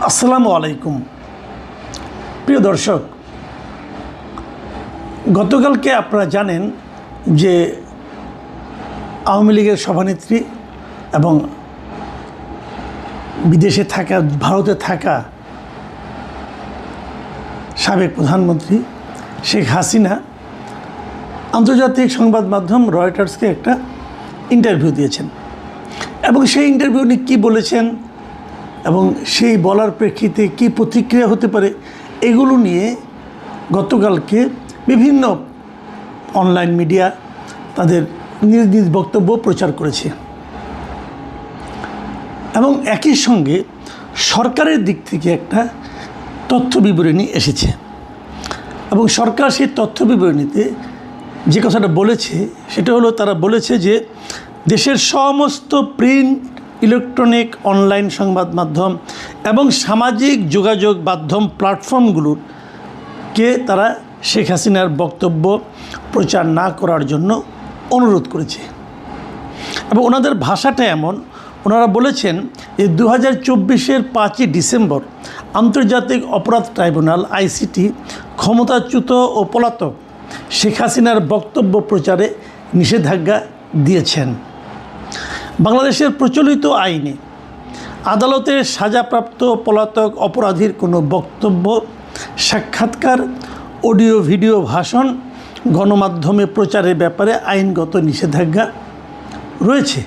আসসালামু আলাইকুম প্রিয় দর্শক, গতকালকে আপনারা জানেন যে আওয়ামী লীগের সভানেত্রী এবং বিদেশে থাকা, ভারতে থাকা সাবেক প্রধানমন্ত্রী শেখ হাসিনা আন্তর্জাতিক সংবাদ মাধ্যম রয়টার্সকে একটা ইন্টারভিউ দিয়েছেন এবং সেই ইন্টারভিউ নিয়ে কী বলেছেন এবং সেই বলার প্রেক্ষিতে কী প্রতিক্রিয়া হতে পারে এগুলো নিয়ে গতকালকে বিভিন্ন অনলাইন মিডিয়া তাদের নিজ নিজ বক্তব্য প্রচার করেছে এবং একই সঙ্গে সরকারের দিক থেকে একটা তথ্য বিবরণী এসেছে এবং সরকার সেই তথ্য বিবরণীতে যে কথাটা বলেছে সেটা হলো, তারা বলেছে যে দেশের সমস্ত প্রিন্ট, ইলেকট্রনিক, অনলাইন সংবাদ মাধ্যম এবং সামাজিক যোগাযোগ মাধ্যম প্ল্যাটফর্মগুলোকে তারা শেখ হাসিনার বক্তব্য প্রচার না করার জন্য অনুরোধ করেছে এবং ওনাদের ভাষাটা এমন, ওনারা বলেছেন যে 2024-এর 5ই ডিসেম্বর আন্তর্জাতিক অপরাধ ট্রাইব্যুনাল আইসিটি ক্ষমতাচ্যুত ও পলাতক শেখ হাসিনার বক্তব্য প্রচারে নিষেধাজ্ঞা দিয়েছেন। বাংলাদেশের প্রচলিত আইনে আদালতে সাজাপ্রাপ্ত পলাতক অপরাধীর কোনো বক্তব্য, সাক্ষাৎকার, অডিও ভিডিও ভাষণ গণমাধ্যমে প্রচারের ব্যাপারে আইনগত নিষেধাজ্ঞা রয়েছে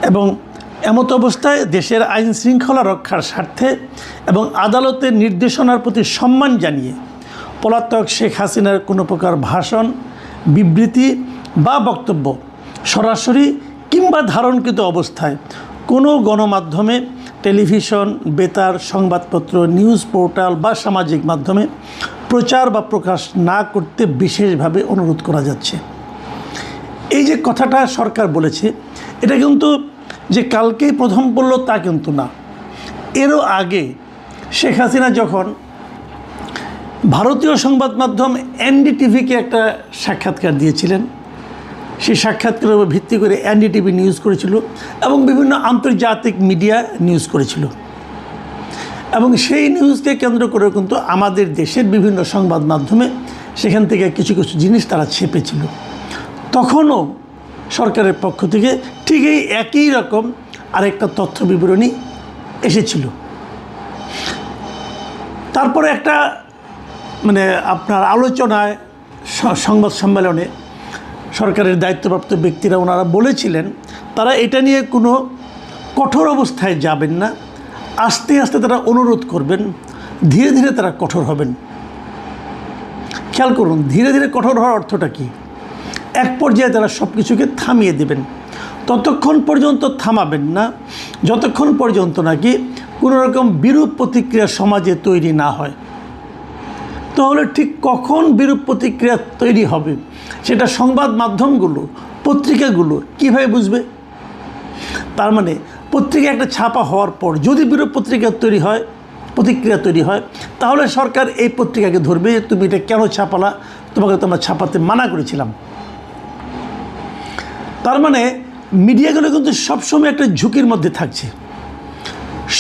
এবং এমত অবস্থায় দেশের আইন শৃঙ্খলা রক্ষার স্বার্থে এবং আদালতের নির্দেশনার প্রতি সম্মান জানিয়ে পলাতক শেখ হাসিনার কোনো প্রকার ভাষণ, বিবৃতি বা বক্তব্য সরাসরি কিংবা ধারণকৃত অবস্থায় কোনো গণমাধ্যমে, টেলিভিশন, বেতার, সংবাদপত্র, নিউজ পোর্টাল বা সামাজিক মাধ্যমে প্রচার বা প্রকাশ না করতে বিশেষভাবে অনুরোধ করা যাচ্ছে। এই যে কথাটা সরকার বলেছে, এটা কিন্তু যে কালকেই প্রথম বলল তা কিন্তু না। এরও আগে শেখ হাসিনা যখন ভারতীয় সংবাদ মাধ্যম এনডিটিভিকে একটা সাক্ষাৎকার দিয়েছিলেন, সেই সাক্ষাৎকারের উপর ভিত্তি করে এনডিটিভি নিউজ করেছিল এবং বিভিন্ন আন্তর্জাতিক মিডিয়া নিউজ করেছিল এবং সেই নিউজকে কেন্দ্র করে কিন্তু আমাদের দেশের বিভিন্ন সংবাদ মাধ্যমে সেখান থেকে কিছু কিছু জিনিস তারা ছেপেছিল। তখনও সরকারের পক্ষ থেকে ঠিক এই একই রকম আরেকটা তথ্য বিবরণী এসেছিল। তারপরে একটা আপনার আলোচনায়, সংবাদ সম্মেলনে সরকারের দায়িত্বপ্রাপ্ত ব্যক্তিরা ওনারা বলেছিলেন তারা এটা নিয়ে কোনো কঠোর অবস্থায় যাবেন না, আস্তে আস্তে তারা অনুরোধ করবেন, ধীরে ধীরে তারা কঠোর হবেন। খেয়াল করুন, ধীরে ধীরে কঠোর হওয়ার অর্থটা কী? এক পর্যায়ে তারা সব কিছুকে থামিয়ে দেবেন। ততক্ষণ পর্যন্ত থামাবেন না যতক্ষণ পর্যন্ত নাকি কোনো রকম বিরূপ প্রতিক্রিয়া সমাজে তৈরি না হয়। তাহলে ঠিক কখন বিরূপ প্রতিক্রিয়া তৈরি হবে সেটা সংবাদ মাধ্যমগুলো, পত্রিকাগুলো কীভাবে বুঝবে? তার মানে পত্রিকা একটা ছাপা হওয়ার পর যদি বিরূপ প্রতিক্রিয়া তৈরি হয় তাহলে সরকার এই পত্রিকাকে ধরবে, তুমি এটা কেন ছাপালা, তোমাকে তো আমরা ছাপাতে মানা করেছিলাম। তার মানে মিডিয়াগুলো কিন্তু সবসময় একটা ঝুঁকির মধ্যে থাকছে।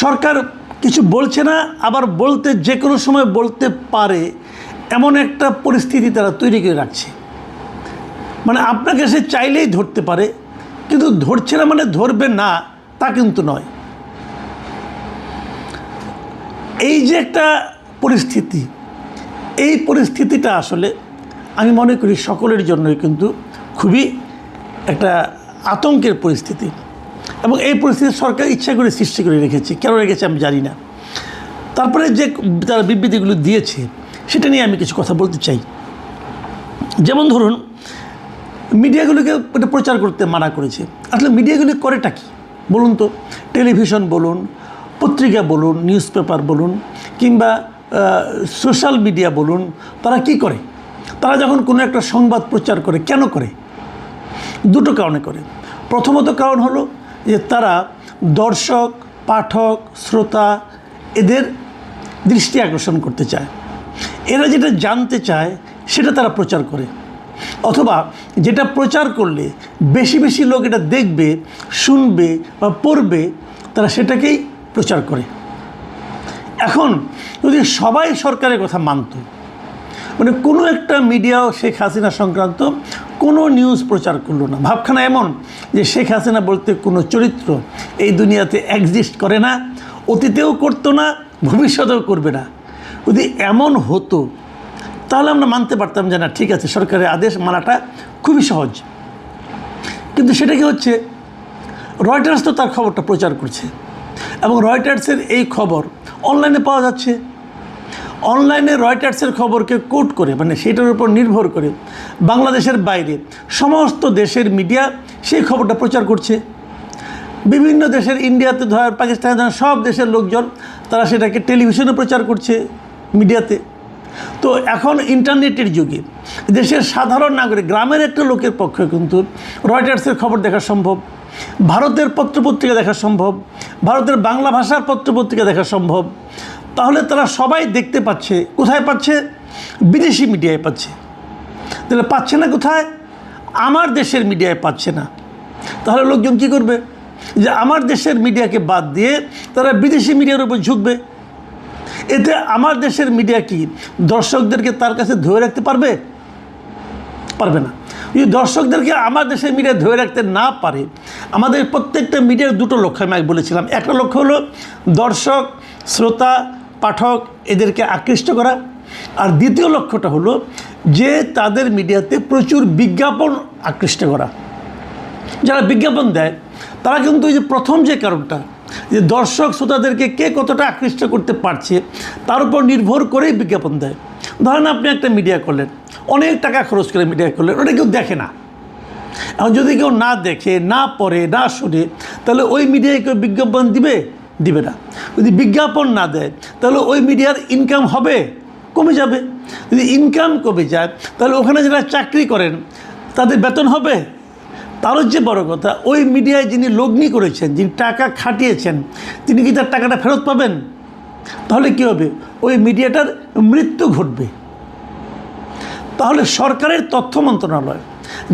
সরকার কিছু বলছে না, আবার বলতে যে কোনো সময় বলতে পারে এমন একটা পরিস্থিতি তারা তৈরি করে রাখছে। মানে আপনাকে সে চাইলেই ধরতে পারে, কিন্তু ধরছে না মানে ধরবে না তা কিন্তু নয়। এই যে একটা পরিস্থিতি, এই পরিস্থিতিটা আসলে আমি মনে করি সকলের জন্যই কিন্তু খুবই একটা আতঙ্কের পরিস্থিতি এবং এই পরিস্থিতি সরকার ইচ্ছা করে সৃষ্টি করে রেখেছে। কেন রেখেছে আমি জানি না। তারপরে যে তারা বিবৃতিগুলো দিয়েছে সেটা নিয়ে আমি কিছু কথা বলতে চাই। যেমন ধরুন, মিডিয়াগুলোকে এটা প্রচার করতে মানা করেছে। আসলে মিডিয়াগুলি করেটা কি বলুন তো? টেলিভিশন বলুন, পত্রিকা বলুন, নিউজ পেপার বলুন কিংবা সোশ্যাল মিডিয়া বলুন, তারা কি করে? তারা যখন কোনো একটা সংবাদ প্রচার করে, কেন করে? দুটো কারণে করে। প্রথমত কারণ হলো যে তারা দর্শক, পাঠক, শ্রোতা এদের দৃষ্টি আকর্ষণ করতে চায়। এরা যেটা জানতে চায় সেটা তারা প্রচার করে, অথবা যেটা প্রচার করলে বেশি বেশি লোক এটা দেখবে, শুনবে বা পড়বে, তারা সেটাকেই প্রচার করে। এখন যদি সবাই সরকারের কথা মানত, মানে কোনো একটা মিডিয়াও শেখ হাসিনা সংক্রান্ত কোনো নিউজ প্রচার করলো না, ভাবখানা এমন যে শেখ হাসিনা বলতে কোনো চরিত্র এই দুনিয়াতে এক্সিস্ট করে না, অতীতেও করতো না, ভবিষ্যতেও করবে না, যদি এমন হতো তাহলে আমরা মানতে পারতাম যে না ঠিক আছে, সরকারের আদেশ মানাটা খুবই সহজ। কিন্তু সেটা কি হচ্ছে, রয়টার্স তো তার খবরটা প্রচার করছে এবং রয়টার্সের এই খবর অনলাইনে পাওয়া যাচ্ছে। অনলাইনে রয়টার্সের খবরকে কোট করে, মানে সেটার উপর নির্ভর করে বাংলাদেশের বাইরে সমস্ত দেশের মিডিয়া সেই খবরটা প্রচার করছে। বিভিন্ন দেশের, ইন্ডিয়াতে ধর, পাকিস্তানে ধর, সব দেশের লোকজন তারা সেটাকে টেলিভিশনে প্রচার করছে, মিডিয়াতে। তো এখন ইন্টারনেটের যুগে দেশের সাধারণ নাগরিক, গ্রামের একটা লোকের পক্ষে কিন্তু রয়টার্সের খবর দেখা সম্ভব, ভারতের পত্রপত্রিকা দেখা সম্ভব, ভারতের বাংলা ভাষার পত্রপত্রিকা দেখা সম্ভব। তাহলে তারা সবাই দেখতে পাচ্ছে, কোথায় পাচ্ছে? বিদেশি মিডিয়ায় পাচ্ছে। তাহলে পাচ্ছে না কোথায়? আমার দেশের মিডিয়ায় পাচ্ছে না। তাহলে লোকজন কী করবে? যে আমার দেশের মিডিয়াকে বাদ দিয়ে তারা বিদেশি মিডিয়ার উপর ঝুঁকবে। এতে আমার দেশের মিডিয়া কি দর্শকদেরকে তার কাছে ধরে রাখতে পারবে? পারবে না। যদি দর্শকদেরকে আমার দেশের মিডিয়া ধরে রাখতে না পারে, আমাদের প্রত্যেকটা মিডিয়ার দুটো লক্ষ্য আমি বলেছিলাম। একটা লক্ষ্য হলো দর্শক, শ্রোতা, পাঠক এদেরকে আকৃষ্ট করা, আর দ্বিতীয় লক্ষ্যটা হলো যে তাদের মিডিয়াতে প্রচুর বিজ্ঞাপন আকৃষ্ট করা। যারা বিজ্ঞাপন দেয় তারা কিন্তু এই যে প্রথম যে কারণটা, যে দর্শক শ্রোতাদেরকে কে কতটা আকৃষ্ট করতে পারছে তার উপর নির্ভর করেই বিজ্ঞাপন দেয়। ধরেন আপনি একটা মিডিয়া করলেন, অনেক টাকা খরচ করে মিডিয়া করলেন, ওটা কেউ দেখে না। এখন যদি কেউ না দেখে, না পড়ে, না শুনে, তাহলে ওই মিডিয়ায় কেউ বিজ্ঞাপন দিবে? দিবে না। যদি বিজ্ঞাপন না দেয় তাহলে ওই মিডিয়ার ইনকাম হবে? কমে যাবে। যদি ইনকাম কমে যায় তাহলে ওখানে যারা চাকরি করেন তাদের বেতন হবে? তারও যে বড় কথা, ওই মিডিয়ায় যিনি লগ্নি করেছেন, যিনি টাকা খাটিয়েছেন, তিনি কি তার টাকাটা ফেরত পাবেন? তাহলে কী হবে? ওই মিডিয়াটার মৃত্যু ঘটবে। তাহলে সরকারের তথ্য মন্ত্রণালয়,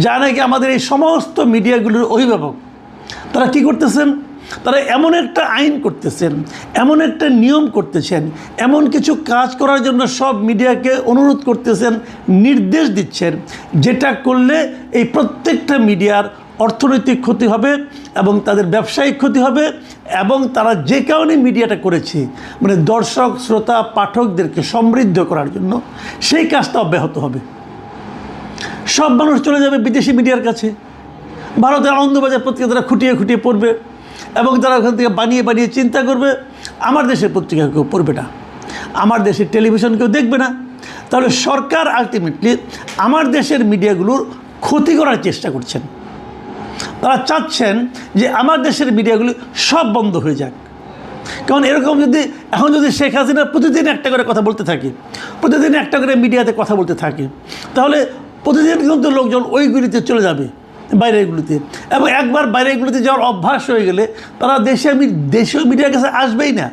যা নাকি আমাদের এই সমস্ত মিডিয়াগুলোর অভিভাবক, তারা কি করতেছেন? তারা এমন একটা আইন করতেছেন, এমন একটা নিয়ম করতেছেন, এমন কিছু কাজ করার জন্য সব মিডিয়াকে অনুরোধ করতেছেন, নির্দেশ দিচ্ছেন, যেটা করলে এই প্রত্যেকটা মিডিয়ার অর্থনৈতিক ক্ষতি হবে এবং তাদের ব্যবসায়িক ক্ষতি হবে, এবং তারা যে কারণে মিডিয়াটা করেছে, মানে দর্শক, শ্রোতা, পাঠকদেরকে সমৃদ্ধ করার জন্য, সেই কাজটা অব্যাহত হবে। সব মানুষ চলে যাবে বিদেশি মিডিয়ার কাছে। ভারতের আনন্দবাজার পত্রিকা তারা খুঁটিয়ে খুঁটিয়ে পড়বে এবং তারা ওখান থেকে বানিয়ে বানিয়ে চিন্তা করবে। আমার দেশের পত্রিকা কেউ পড়বে না, আমার দেশের টেলিভিশন কেউ দেখবে না। তাহলে সরকার আলটিমেটলি আমার দেশের মিডিয়াগুলোর ক্ষতি করার চেষ্টা করছেন। তারা চাচ্ছেন যে আমার দেশের মিডিয়াগুলি সব বন্ধ হয়ে যাক। কারণ এরকম যদি এখন যদি শেখ হাসিনা প্রতিদিন একটা করে কথা বলতে থাকে, প্রতিদিন একটা করে মিডিয়াতে কথা বলতে থাকে, তাহলে প্রতিদিন কিন্তু লোকজন ওইগুলিতে চলে যাবে, বাইরেগুলিতে। এবং একবার বাইরেগুলিতে যাওয়ার অভ্যাস হয়ে গেলে তারা দেশীয় মিডিয়ার কাছে আসবেই না।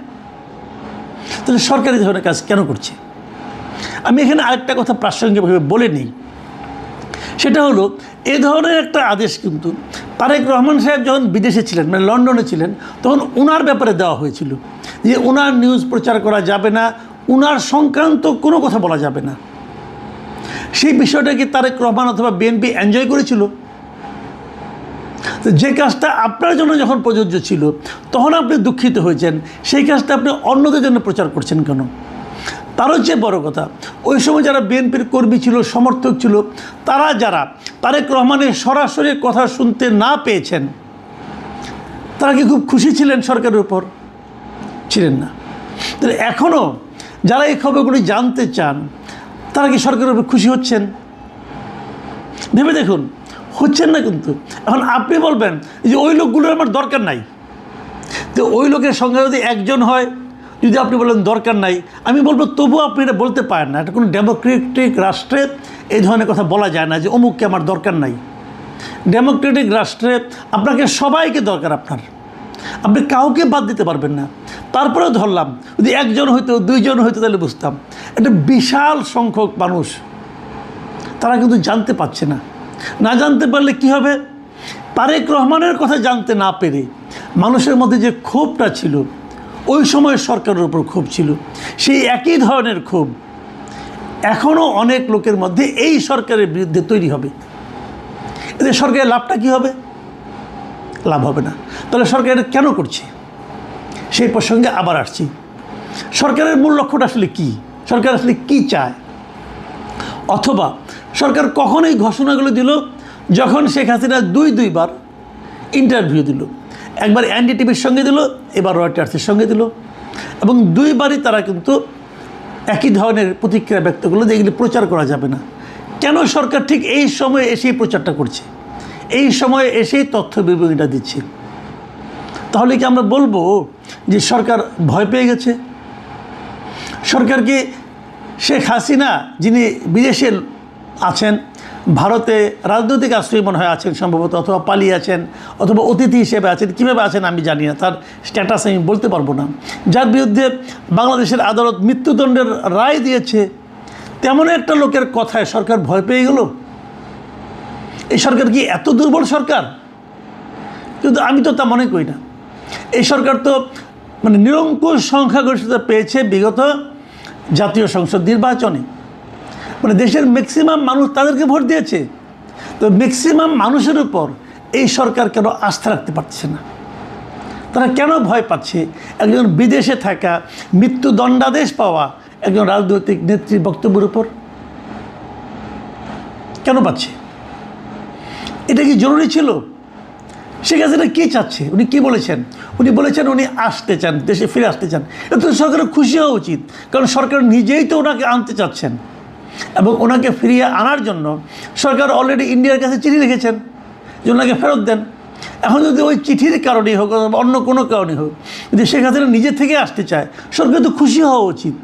তাহলে সরকারি ধরনের কাজ কেন করছে? আমি এখানে আরেকটা কথা প্রাসঙ্গিকভাবে বলে নিই, সেটা হলো এ ধরনের একটা আদেশ কিন্তু তারেক রহমান সাহেব যখন বিদেশে ছিলেন, মানে লন্ডনে ছিলেন, তখন ওনার ব্যাপারে দেওয়া হয়েছিল যে ওনার নিউজ প্রচার করা যাবে না, ওনার সংক্রান্ত কোনো কথা বলা যাবে না। সেই বিষয়টা কি তারেক রহমান অথবা বিএনপি এনজয় করেছিল? তো যে কাজটা আপনার জন্য যখন প্রযোজ্য ছিল তখন আপনি দুঃখিত হয়েছেন, সেই কাজটা আপনি অন্যদের জন্য প্রচার করছেন কেন? তারও চেয়ে বড় কথা, ওই সময় যারা বিএনপির কর্মী ছিল, সমর্থক ছিল, তারা যারা তারেক রহমানের সরাসরি কথা শুনতে না পেয়েছেন, তারা কি খুব খুশি ছিলেন সরকারের উপর? ছিলেন না। তাহলে এখনও যারা এই খবরগুলি জানতে চান, তারা কি সরকারের উপর খুশি হচ্ছেন? ভেবে দেখুন, হচ্ছেন না। কিন্তু এখন আপনি বলবেন যে ওই লোকগুলোর আমার দরকার নাই। তো ওই লোকের সংখ্যা যদি একজন হয়, যদি আপনি বলেন দরকার নাই, আমি বলবো তবুও আপনি এটা বলতে পারেন না। এটা কোনো ডেমোক্রেটিক রাষ্ট্রে এই ধরনের কথা বলা যায় না যে অমুককে আমার দরকার নাই। ডেমোক্রেটিক রাষ্ট্রে আপনাকে সবাইকে দরকার, আপনি কাউকে বাদ দিতে পারবেন না। তারপরেও ধরলাম যদি একজন হইতো, দুইজন হইতো, তাহলে বুঝতাম। একটা বিশাল সংখ্যক মানুষ তারা কিন্তু জানতে পারছে না। না জানতে পারলে কি হবে? তারেক রহমানের কথা জানতে না পেরে মানুষের মধ্যে যে ক্ষোভটা ছিল, ওই সময় সরকারের উপর ক্ষোভ ছিল, সেই একই ধরনের ক্ষোভ এখনও অনেক লোকের মধ্যে এই সরকারের বিরুদ্ধে তৈরি হবে। এতে সরকারের লাভটা কী হবে? লাভ হবে না। তাহলে সরকার এটা কেন করছে? সেই প্রসঙ্গে আবার আসছি। সরকারের মূল লক্ষ্যটা আসলে কী? সরকার আসলে কী চায়? অথবা সরকার কখন এই ঘোষণাগুলো দিল? যখন শেখ হাসিনা দুইবার ইন্টারভিউ দিল, একবার এনডিটিভির সঙ্গে দিল, এবার রয়টার্সের সঙ্গে দিল, এবং দুইবারই তারা কিন্তু একই ধরনের প্রতিক্রিয়া ব্যক্ত করলো যে এগুলি প্রচার করা যাবে না। কেন সরকার ঠিক এই সময়ে এসেই প্রচারটা করছে, এই সময়ে এসেই তথ্য বিবরণীটা দিচ্ছে? তাহলে কি আমরা বলবো যে সরকার ভয় পেয়ে গেছে? সরকারকে শেখ হাসিনা, যিনি বিদেশে আছেন, ভারতে রাজনৈতিক আশ্রয় মনে হয় আছেন সম্ভবত, অথবা পালিয়ে আছেন, অথবা অতিথি হিসেবে আছেন, কীভাবে আছেন আমি জানি না, তার স্ট্যাটাস আমি বলতে পারবো না, যার বিরুদ্ধে বাংলাদেশের আদালত মৃত্যুদণ্ডের রায় দিয়েছে, তেমন একটা লোকের কথায় সরকার ভয় পেয়ে গেল? এই সরকার কি এত দুর্বল সরকার? কিন্তু আমি তো তা মনে করি না। এই সরকার তো মানে নিরঙ্কুশ সংখ্যাগরিষ্ঠতা পেয়েছে বিগত জাতীয় সংসদ নির্বাচনে। মানে দেশের ম্যাক্সিমাম মানুষ তাদেরকে ভোট দিয়েছে। তো ম্যাক্সিমাম মানুষের উপর এই সরকার কেন আস্থা রাখতে পারছে না? তারা কেন ভয় পাচ্ছে একজন বিদেশে থাকা, মৃত্যুদণ্ডাদেশ পাওয়া একজন রাজনৈতিক নেত্রীর বক্তব্যের উপর? কেন পাচ্ছে? এটা কি জরুরি ছিল? শেখ হাসিনা কী চাচ্ছে? উনি কী বলেছেন? উনি বলেছেন উনি আসতে চান, দেশে ফিরে আসতে চান। এটা তো সরকারের খুশি হওয়া উচিত, কারণ সরকার নিজেই তো ওনাকে আনতে চাচ্ছেন, এবং ওনাকে ফিরিয়ে আনার জন্য সরকার অলরেডি ইন্ডিয়ার কাছে চিঠি লিখেছেন যে ওনাকে ফেরত দেন। এখন যদি ওই চিঠির কারণেই হোক অথবা অন্য কোনো কারণে হোক, যদি শেখ হাসিনা নিজে থেকে আসতে চায়, সরকার তো খুশি হওয়া উচিত।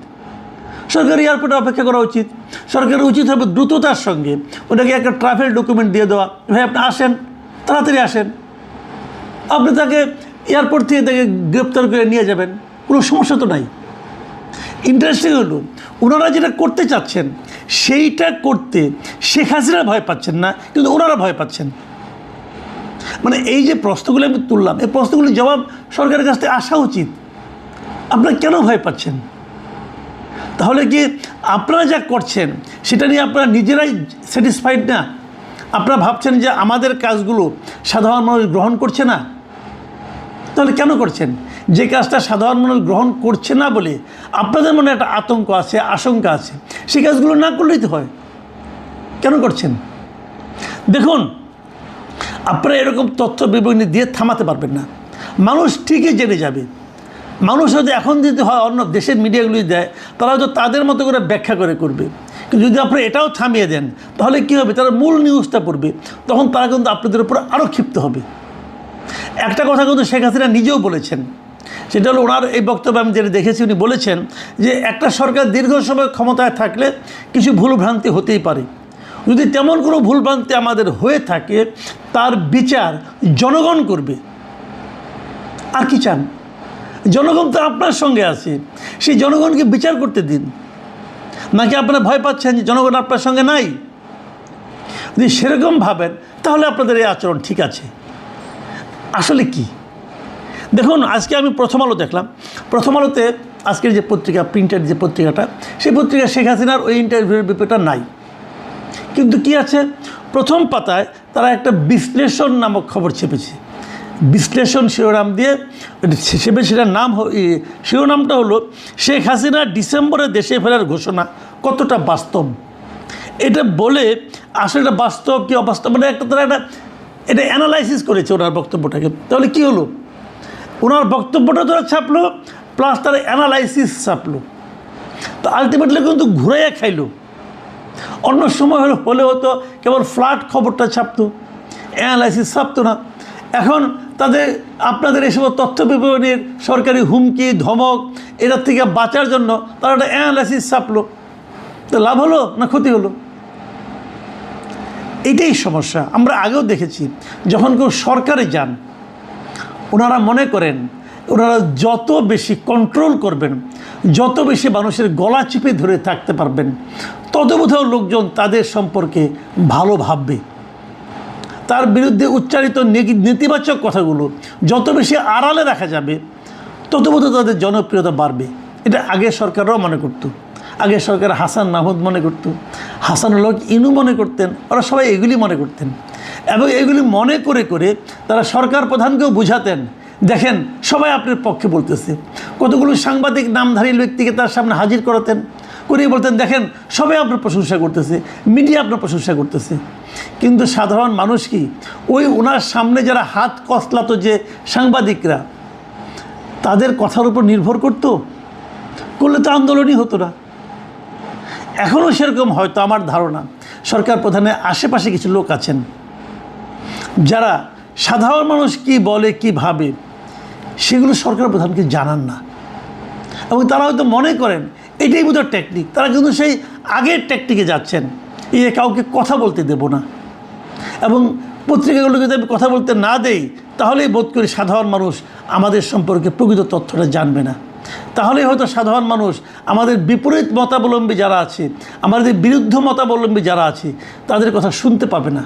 সরকার এয়ারপোর্টে অপেক্ষা করা উচিত। সরকারের উচিত হবে দ্রুততার সঙ্গে ওনাকে একটা ট্রাভেল ডকুমেন্ট দিয়ে দেওয়া, ভাই আপনি আসেন, তাড়াতাড়ি আসেন, আপনি তাকে এয়ারপোর্ট থেকে তাকে গ্রেপ্তার করে নিয়ে যাবেন, কোনো সমস্যা তো নাই। ইন্টারেস্টিং হলো ওনারা যেটা করতে চাচ্ছেন সেইটা করতে শেখ হাসিনা ভয় পাচ্ছেন না, কিন্তু ওনারা ভয় পাচ্ছেন। মানে এই যে প্রশ্নগুলো আমি তুললাম, এই প্রশ্নগুলির জবাব সরকারের কাছ থেকে আসা উচিত। আপনারা কেন ভয় পাচ্ছেন? তাহলে কি আপনারা যা করছেন সেটা নিয়ে আপনারা নিজেরাই স্যাটিসফাইড না? আপনারা ভাবছেন যে আমাদের কাজগুলো সাধারণ মানুষ গ্রহণ করছে না? তাহলে কেন করছেন? যে কাজটা সাধারণ মানুষ গ্রহণ করছে না বলে আপনাদের মনে একটা আতঙ্ক আছে, আশঙ্কা আছে, সেই কাজগুলো না করলেই তো হয়। কেন করছেন? দেখুন, আপনারা এরকম তথ্য বিবরণী দিয়ে থামাতে পারবেন না। মানুষ ঠিকই জেনে যাবে। মানুষ হয়তো এখন যদি হয় অন্য দেশের মিডিয়াগুলি দেয়, তারা হয়তো তাদের মতো করে ব্যাখ্যা করে করবে। কিন্তু যদি আপনারা এটাও থামিয়ে দেন, তাহলে কী হবে? তারা মূল নিউজটা পড়বে, তখন তারা কিন্তু আপনাদের উপর আরও ক্ষিপ্ত হবে। একটা কথা কিন্তু শেখ হাসিনা নিজেও বলেছেন, সেটা হলো ওনার এই বক্তব্য আমি যেটা দেখেছি, উনি বলেছেন যে একটা সরকার দীর্ঘ সময় ক্ষমতায় থাকলে কিছু ভুলভ্রান্তি হতেই পারে। যদি তেমন কোনো ভুলভ্রান্তি আমাদের হয়ে থাকে, তার বিচার জনগণ করবে। আর কি চান? জনগণ তো আপনার সঙ্গে আছে, সেই জনগণকে বিচার করতে দিন। নাকি আপনারা ভয় পাচ্ছেন যে জনগণ আপনার সঙ্গে নাই? যদি সেরকম ভাবেন তাহলে আপনাদের এই আচরণ ঠিক আছে। আসলে কি দেখুন, আজকে আমি প্রথম আলো দেখলাম। প্রথম আলোতে আজকের যে পত্রিকা, প্রিন্টেড যে পত্রিকাটা, সেই পত্রিকা শেখ হাসিনার ওই ইন্টারভিউয়ের ব্যাপারটা নাই। কিন্তু কি আছে, প্রথম পাতায় তারা একটা বিশ্লেষণ নামক খবর ছেপেছে। বিশ্লেষণ শিরোনাম দিয়ে সেটার নাম, শিরোনামটা হলো শেখ হাসিনা ডিসেম্বরে দেশে ফেরার ঘোষণা কতটা বাস্তব। এটা বলে আসলে এটা বাস্তব কি অবাস্তব, মানে একটা তারা এটা অ্যানালাইসিস করেছে ওনার বক্তব্যটাকে। তাহলে কি হলো, ওনার বক্তব্যটা তারা ছাপলো, প্লাস তারা অ্যানালাইসিস ছাপলো। তো আলটিমেটলি কিন্তু ঘুরাইয়া খাইলো। অন্য সময় হলে হতো কেবল ফ্ল্যাট খবরটা ছাপতো, অ্যানালাইসিস ছাপতো না। এখন তাদের আপনাদের এসব তথ্য বিবরণীর সরকারি হুমকি ধমক এটার থেকে বাঁচার জন্য তারা একটা অ্যানালাইসিস ছাপলো। তো লাভ হলো না ক্ষতি হলো? এটাই সমস্যা। আমরা আগেও দেখেছি, যখন কেউ সরকারে যান, ওনারা মনে করেন ওনারা যত বেশি কন্ট্রোল করবেন, যত বেশি মানুষের গলা চিপে ধরে থাকতে পারবেন, তত বোধহয় লোকজন তাদের সম্পর্কে ভালো ভাববে। তার বিরুদ্ধে উচ্চারিত নেতিবাচক কথাগুলো যত বেশি আড়ালে রাখা যাবে, তত বোধ তাদের জনপ্রিয়তা বাড়বে। এটা আগের সরকাররাও মনে করতো। আগের সরকার হাসান মাহমুদ মনে করতো, হাসানুল হক ইনু মনে করতেন, ওরা সবাই এগুলি মনে করতেন। এবং এগুলি মনে করে করে তারা সরকার প্রধানকেও বুঝাতেন, দেখেন সবাই আপনার পক্ষে বলতেছে। কতগুলো সাংবাদিক নামধারী ব্যক্তিকে তার সামনে হাজির করাতেন, করিয়ে বলতেন, দেখেন সবাই আপনার প্রশংসা করতেছে, মিডিয়া আপনার প্রশংসা করতেছে। কিন্তু সাধারণ মানুষ কি ওই ওনার সামনে যারা হাত কসলাতো যে সাংবাদিকরা, তাদের কথার উপর নির্ভর করতো? করলে তো আন্দোলনই হতো না। এখনও সেরকম হয়তো আমার ধারণা সরকার প্রধানের আশেপাশে কিছু লোক আছেন যারা সাধারণ মানুষ কি বলে কি ভাবে সেগুলো সরকার প্রধানকে জানান না, এবং তারা হয়তো মনে করেন এটাই বোধহয় টেকনিক। তারা কিন্তু সেই আগের টেকনিকে যাচ্ছেন, কাউকে কথা বলতে দেব না, এবং পত্রিকাগুলোকে যদি আমি কথা বলতে না দেই তাহলেই বোধ করি সাধারণ মানুষ আমাদের সম্পর্কে প্রকৃত তথ্যটা জানবে না। তাহলেই হয়তো সাধারণ মানুষ আমাদের বিপরীত মতাবলম্বী যারা আছে, আমাদের বিরুদ্ধ মতাবলম্বী যারা আছে, তাদের কথা শুনতে পাবে না।